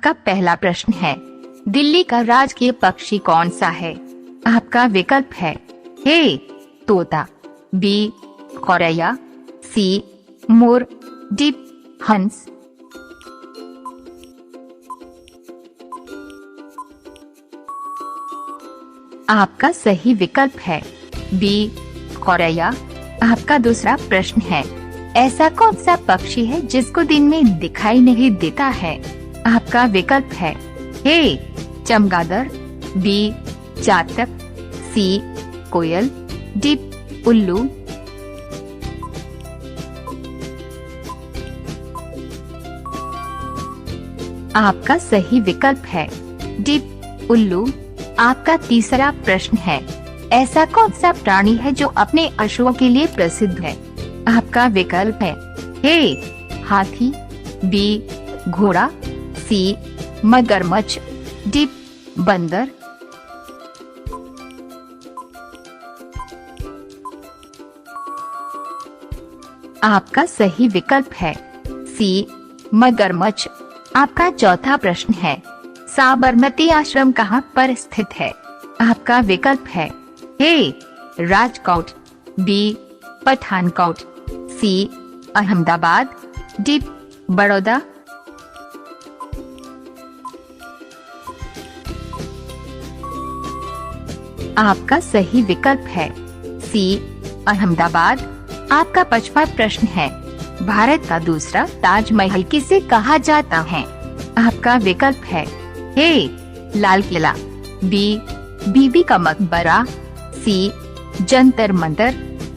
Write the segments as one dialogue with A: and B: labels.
A: आपका पहला प्रश्न है, दिल्ली का राजकीय पक्षी कौन सा है? आपका विकल्प है ए तोता, बी गौरैया, सी मोर, डी हंस। आपका सही विकल्प है बी गौरैया। आपका दूसरा प्रश्न है, ऐसा कौन सा पक्षी है जिसको दिन में दिखाई नहीं देता है? आपका विकल्प है ए चमगादड़, बी चातक, सी कोयल, डी उल्लू। आपका सही विकल्प है डी उल्लू। आपका तीसरा प्रश्न है, ऐसा कौन सा प्राणी है जो अपने अश्वों के लिए प्रसिद्ध है? आपका विकल्प है ए हाथी, बी घोड़ा, सी मगरमच्छ, डी बंदर। आपका सही विकल्प है सी मगरमच्छ। आपका चौथा प्रश्न है, साबरमती आश्रम कहाँ पर स्थित है? आपका विकल्प है ए राजकोट, बी पठानकोट, सी अहमदाबाद, डी बड़ौदा। आपका सही विकल्प है सी अहमदाबाद। आपका पांचवा प्रश्न है, भारत का दूसरा ताजमहल किसे कहा जाता है? आपका विकल्प है ए लाल किला, बी बीबी का मकबरा, सी जंतर मंतर,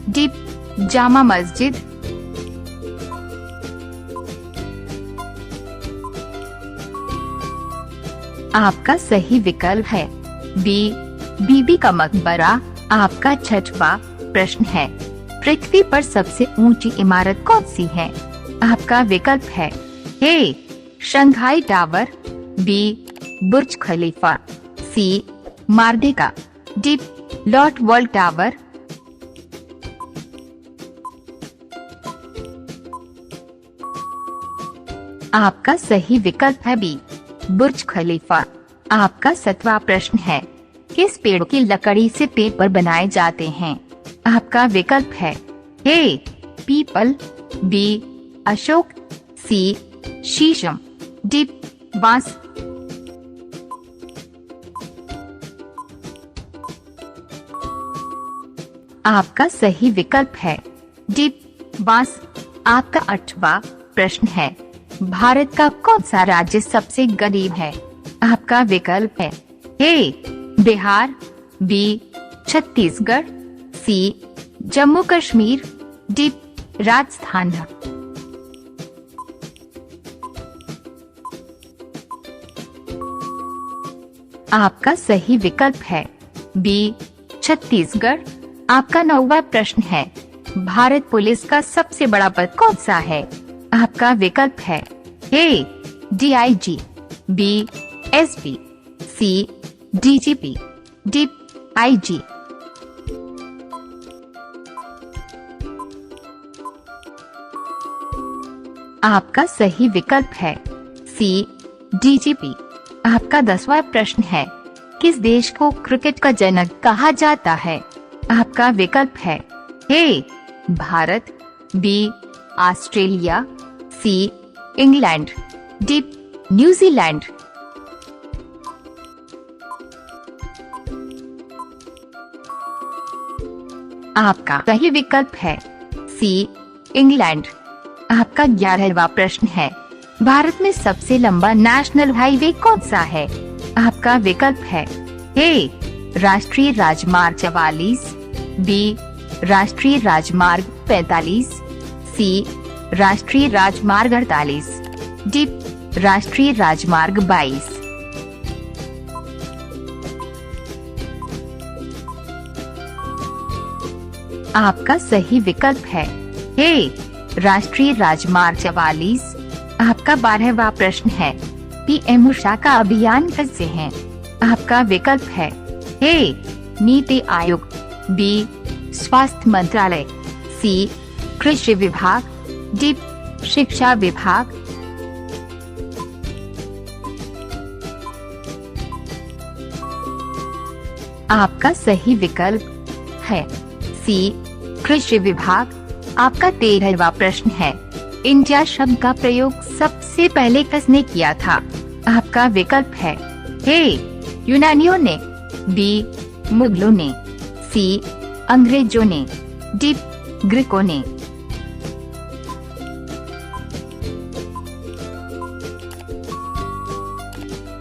A: डी जामा मस्जिद। आपका सही विकल्प है बी बीबी का मकबरा। आपका छठवां प्रश्न है, पृथ्वी पर सबसे ऊंची इमारत कौन सी है? आपका विकल्प है ए शंघाई टावर, बी बुर्ज खलीफा, सी मार्डेका, डी लॉर्ड वर्ल्ड टावर। आपका सही विकल्प है बी बुर्ज खलीफा। आपका सातवां प्रश्न है, किस पेड़ की लकड़ी से पेपर बनाए जाते हैं? आपका विकल्प है ए पीपल, बी अशोक, सी शीशम, डी बांस। आपका सही विकल्प है डी बांस। आपका आठवां प्रश्न है, भारत का कौन सा राज्य सबसे गरीब है? आपका विकल्प है ए बिहार, बी छत्तीसगढ़, सी जम्मू कश्मीर, डी राजस्थान। आपका सही विकल्प है बी छत्तीसगढ़। आपका नौवां प्रश्न है, भारत पुलिस का सबसे बड़ा पद कौन सा है? आपका विकल्प है ए डीआईजी, बी एसपी, सी डीजीपी, डी आईजी। आपका सही विकल्प है सी डीजीपी। आपका 10वां प्रश्न है, किस देश को क्रिकेट का जनक कहा जाता है? आपका विकल्प है A Bharat, B Australia, C England, D New Zealand. आपका सही विकल्प है सी इंग्लैंड। आपका 11वां प्रश्न है, भारत में सबसे लंबा नेशनल हाईवे कौन सा है? आपका विकल्प है ए राष्ट्रीय राजमार्ग 44, बी राष्ट्रीय राजमार्ग 45, सी राष्ट्रीय राजमार्ग 48, डी राष्ट्रीय राजमार्ग 22। आपका सही विकल्प है ए राष्ट्रीय राजमार्ग 44। आपका 12वां प्रश्न है, पीएम उषा का अभियान कैसे है? आपका विकल्प है ए नीति आयोग, बी स्वास्थ्य मंत्रालय, सी कृषि विभाग, डी शिक्षा विभाग। आपका सही विकल्प है सी कृषि विभाग। आपका 13वां प्रश्न है, इंडिया शब्द का प्रयोग सबसे पहले किसने किया था? आपका विकल्प है ए यूनानियों ने, बी मुगलों ने, सी अंग्रेजों ने, डी ग्रीकों ने।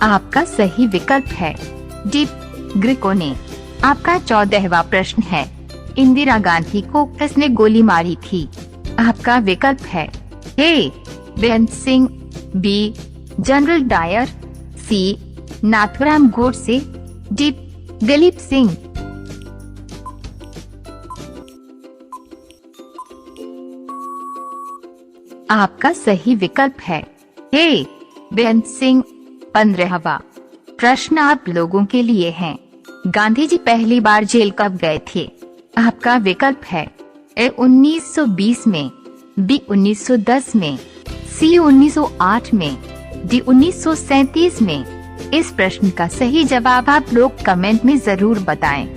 A: आपका सही विकल्प है डी ग्रीकों ने। आपका 14वां प्रश्न है, इंदिरा गांधी को किसने गोली मारी थी? आपका विकल्प है ए बेअंत सिंह, बी जनरल डायर, सी नाथुराम गोडसे, डी दिलीप सिंह। आपका सही विकल्प है ए बेअंत सिंह। 15वां प्रश्न आप लोगों के लिए है, गांधी जी पहली बार जेल कब गए थे? आपका विकल्प है ए 1920 में, बी 1910 में, सी 1908 में, डी 1937 में। इस प्रश्न का सही जवाब आप लोग कमेंट में जरूर बताएं।